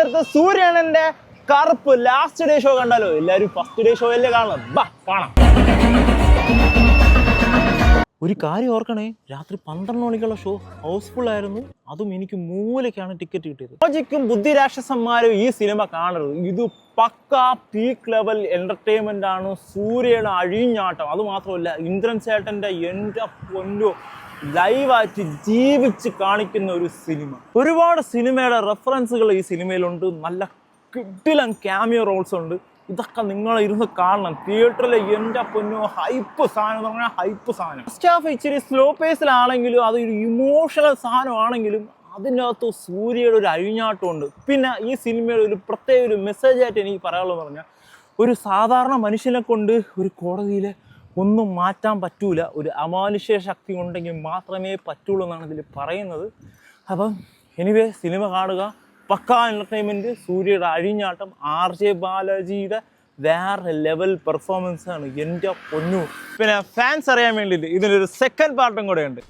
ഇന്നത്തെ സൂര്യനന്റെ കറുപ്പ് last day show കണ്ടാലോ? എല്ലാവരും ഫസ്റ്റ് ഡേ ഷോ അല്ലേ കാണണം. ബാ കാണാം. ഒരു കാര്യം ഓർക്കണേ, രാത്രി 12 മണിക്കുള്ള ഷോ ഹൗസ്ഫുൾ ആയിരുന്നു. അതും എനിക്ക് മൂലയ്ക്കാണ് ടിക്കറ്റ് കിട്ടിയത്. ലോജിക്കും ബുദ്ധിരാക്ഷസന്മാരും ഈ സിനിമ കാണരുത്. ഇത് പക്കാ പീക്ക് ലെവൽ എന്റർടൈൻമെന്റ് ആണ്. സൂര്യയുടെ അഴിഞ്ഞാട്ടം, അത് മാത്രമല്ല ഇന്ദ്രൻ ചേട്ടന്റെ എൻ്റെ പൊന്നോ ലൈവായിട്ട് ജീവിച്ച് കാണിക്കുന്ന ഒരു സിനിമ. ഒരുപാട് സിനിമയുടെ റെഫറൻസുകൾ ഈ സിനിമയിലുണ്ട്. നല്ല കിടിലൻ ക്യാമിയോ റോൾസ് ഉണ്ട്. ഇതൊക്കെ നിങ്ങൾ ഇരുന്ന് കാണണം. തിയേറ്ററിൽ എൻ്റെ പൊന്നോ ഹൈപ്പ് സാധനം എന്ന് പറഞ്ഞാൽ ഹൈപ്പ് സാധനം. ഫസ്റ്റ് ഹാഫ് ഇച്ചിരി സ്ലോ പേസിലാണെങ്കിലും അതൊരു ഇമോഷണൽ സാധനമാണെങ്കിലും അതിനകത്ത് സൂര്യയുടെ ഒരു അഴിഞ്ഞാട്ടമുണ്ട്. പിന്നെ ഈ സിനിമയുടെ ഒരു പ്രത്യേക ഒരു മെസ്സേജ് ആയിട്ട് എനിക്ക് പറയാനുള്ളത് പറഞ്ഞാൽ, ഒരു സാധാരണ മനുഷ്യനെ കൊണ്ട് ഒരു കോടതിയിൽ ഒന്നും മാറ്റാൻ പറ്റൂല. ഒരു അമാനുഷ്യ ശക്തി ഉണ്ടെങ്കിൽ മാത്രമേ പറ്റുള്ളൂ എന്നാണ് ഇതിൽ പറയുന്നത്. അപ്പം എനിവേ സിനിമ കാണുക. പക്കാ എൻ്റർടൈൻമെൻറ്റ്. സൂര്യയുടെ അഴിഞ്ഞാട്ടം, RJ ബാലാജിയുടെ വേറെ ലെവൽ പെർഫോമൻസ് ആണ്. എൻ്റെ പൊന്നു. പിന്നെ ഫാൻസ് അറിയാൻ വേണ്ടിയിട്ട് ഇതിനൊരു സെക്കൻഡ് പാർട്ടും കൂടെ ഉണ്ട്.